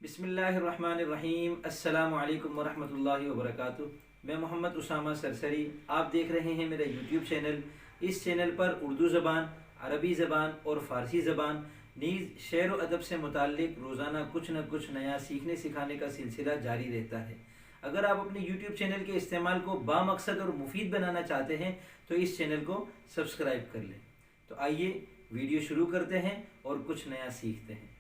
बिस्मिल्लाहिर्रहमानिर्रहीम। अस्सलामु अलैकुम वरहमतुल्लाहि वबरकातुह। मैं मोहम्मद उसामा सरसरी, आप देख रहे हैं मेरा यूट्यूब चैनल। इस चैनल पर उर्दू ज़बान, अरबी ज़बान और फ़ारसी ज़बान नीज़ शेर व अदब से मुताल्लिक़ रोज़ाना कुछ न कुछ नया सीखने सिखाने का सिलसिला जारी रहता है। अगर आप अपने यूट्यूब चैनल के इस्तेमाल को बामकसद और मुफीद बनाना चाहते हैं तो इस चैनल को सब्सक्राइब कर लें। तो आइए वीडियो शुरू करते हैं और कुछ नया सीखते हैं।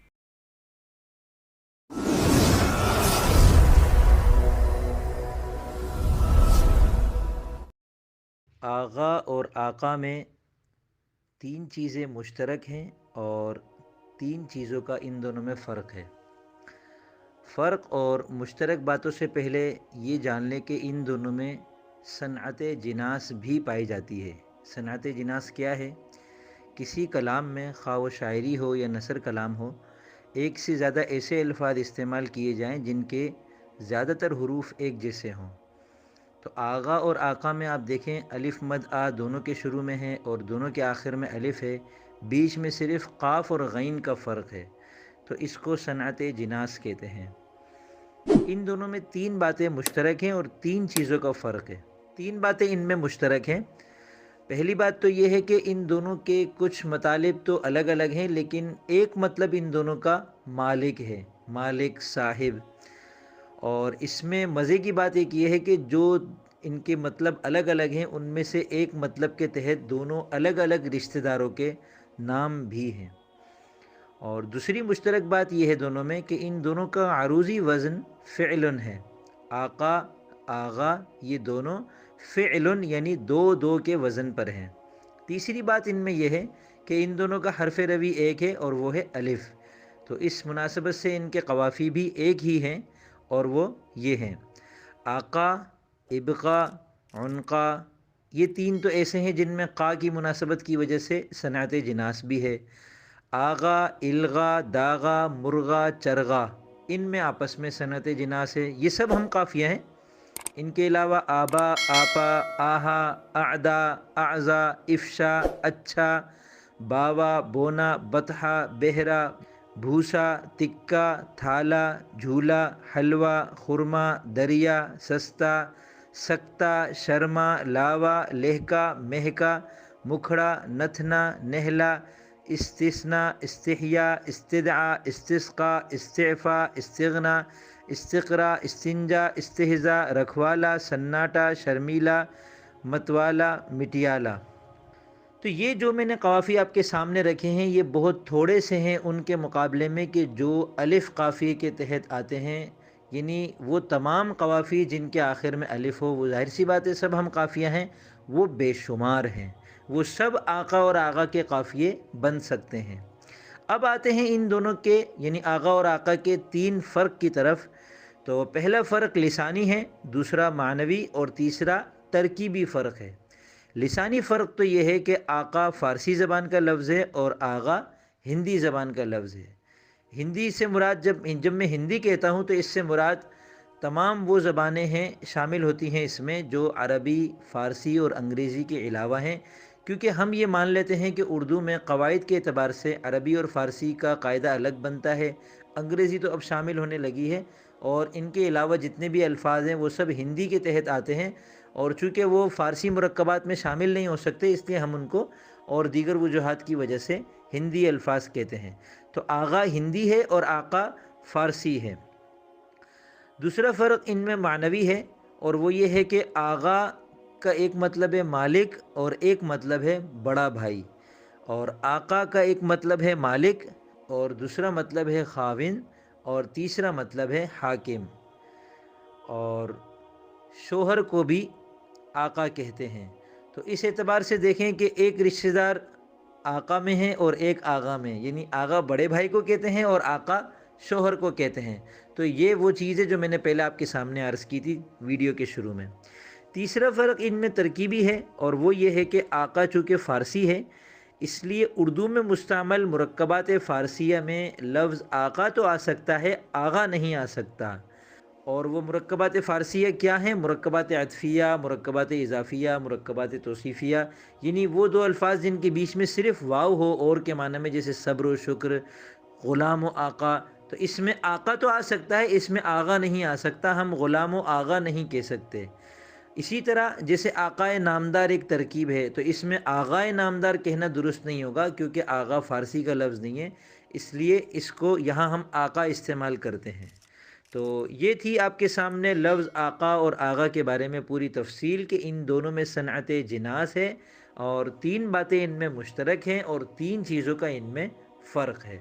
आगा और आका में तीन चीज़ें मुश्तरक हैं और तीन चीज़ों का इन दोनों में फ़र्क है। फ़र्क और मुश्तरक बातों से पहले ये जान लें कि इन दोनों में सनअत जिनास भी पाई जाती है। सनअत जिनास क्या है? किसी कलाम में ख़्वाह वो शायरी हो या नसर कलाम हो, एक से ज़्यादा ऐसे अल्फाज इस्तेमाल किए जाएं जिनके ज़्यादातर हुरूफ एक जैसे हों। तो आगा और आका में आप देखें, अलिफ मद आ दोनों के शुरू में है और दोनों के आखिर में अलिफ है, बीच में सिर्फ़ क़ाफ़ और गैन का फ़र्क है, तो इसको सनअत जिनास कहते हैं। इन दोनों में तीन बातें मुश्तरक हैं और तीन चीज़ों का फ़र्क है। तीन बातें इनमें मुश्तरक हैं। पहली बात तो ये है कि इन दोनों के कुछ मतलब तो अलग अलग हैं, लेकिन एक मतलब इन दोनों का मालिक है, मालिक, साहिब। और इसमें मज़े की बात एक ये है कि जो इनके मतलब अलग अलग हैं, उनमें से एक मतलब के तहत दोनों अलग अलग रिश्तेदारों के नाम भी हैं। और दूसरी मुश्तरक बात यह है दोनों में कि इन दोनों का अरूज़ी वज़न फ़िअलन है। आका, आगा, ये दोनों फ़िअलन यानी दो दो के वज़न पर हैं। तीसरी बात इनमें यह है कि इन दोनों का हरफ रवी एक है और वो है अलिफ़। तो इस मुनासबत से इनके कवाफ़ी भी एक ही हैं और वो ये हैं आका, इबका, उनका। ये तीन तो ऐसे हैं जिनमें क़ा की मुनासबत की वजह से सनअत जिनास भी है। आगा, इल्गा, दागा, मुर्गा, चरगा, इनमें आपस में सनअत जिनास है। ये सब हम काफ़िया हैं। इनके अलावा आबा, आपा, आहा, आदा, आज़ा, इफ़शा, अच्छा, बावा, बोना, बतहा, बहरा, भूसा, तिक्का, थाला, झूला, हलवा, खुरमा, दरिया, सस्ता, सक्ता, शर्मा, लावा, लहका, महका, मुखड़ा, नथना, नहला, इस्तिस्ना, इस्तिहया, इस्तिदआ, इस्तिस्का, इस्तिफ़ा, इस्तिगना, इस्तिक़रा, इस्तिंजा, इस्तिहज़ा, रखवाला, सन्नाटा, शर्मीला, मतवाला, मिटियाला। तो ये जो मैंने काफ़ी आपके सामने रखे हैं, ये बहुत थोड़े से हैं उनके मुकाबले में कि जो अलिफ़ काफ़ी के तहत आते हैं। यानी वो तमाम कवाफ़ी जिनके आखिर में अलिफ़ हो, वो ज़ाहिर सी बात है सब हम काफ़िया हैं, वो बेशुमार हैं। वो सब आका और आगा के काफ़िए बन सकते हैं। अब आते हैं इन दोनों के यानी आगा और आका के तीन फ़र्क की तरफ। तो पहला फ़र्क लिसानी है, दूसरा मानवी और तीसरा तरकीबी फ़र्क है। लिसानी फ़र्क तो ये है कि आका फ़ारसी ज़बान का लफ्ज़ है और आगा हिंदी ज़बान का लफ्ज़ है। हिंदी से मुराद जब मैं हिंदी कहता हूँ तो इससे मुराद तमाम वो ज़बानें हैं शामिल होती हैं इसमें जो अरबी, फ़ारसी और अंग्रेज़ी के अलावा हैं, क्योंकि हम ये मान लेते हैं कि उर्दू में क़वाइद के एतबार से अरबी और फ़ारसी का कायदा अलग बनता है। अंग्रेज़ी तो अब शामिल होने लगी है और इनके अलावा जितने भी अल्फाज हैं वो सब हिंदी के तहत आते हैं, और चूँकि वो फ़ारसी मुरक्कबात में शामिल नहीं हो सकते, इसलिए हम उनको और दीगर वजूहात की वजह से हिंदी अल्फाज कहते हैं। तो आगा हिंदी है और आका फ़ारसी है। दूसरा फ़र्क इनमें मानवी है और वो ये है कि आगा का एक मतलब है मालिक और एक मतलब है बड़ा भाई, और आका का एक मतलब है मालिक और दूसरा मतलब है खाविन और तीसरा मतलब है हाकिम। और शोहर को भी आका कहते हैं। तो इस एतबार से देखें कि एक रिश्तेदार आका में है और एक आगा में, यानी आगा बड़े भाई को कहते हैं और आका शोहर को कहते हैं। तो ये वो चीज़ है जो मैंने पहले आपके सामने अर्ज़ की थी वीडियो के शुरू में। तीसरा फ़र्क इनमें तरकीबी है और वो ये है कि आका चूँकि फ़ारसी है, इसलिए उर्दू में मुस्तअमल मुरक्कबात फ़ारसिया में लफ्ज़ आका तो आ सकता है, आगा नहीं आ सकता। और वो मुरक्कबात फ़ारसिया क्या हैं? मुरक्कबात अतफ़िया, मुरक्कबात इज़ाफ़िया, मुरक्कबात तौसीफ़िया, यानी वो दो अल्फाज जिनके बीच में सिर्फ़ वाव हो और के माना में, जैसे सब्र व शुक्र, ग़ुलाम व आका, تو اس میں آقا تو آ سکتا ہے، اس میں آغا نہیں آ سکتا، ہم غلام و آغا نہیں کہہ سکتے۔ اسی طرح جیسے آقائے نامدار ایک ترکیب ہے، تو اس میں آغائے نامدار کہنا درست نہیں ہوگا، کیونکہ آغا فارسی کا لفظ نہیں ہے، اس لیے اس کو یہاں ہم آقا استعمال کرتے ہیں۔ تو یہ تھی آپ کے سامنے لفظ آقا اور آغا کے بارے میں پوری تفصیل کہ ان دونوں میں صنعت جناس ہے، اور تین باتیں ان میں مشترک ہیں اور تین چیزوں کا ان میں فرق ہے۔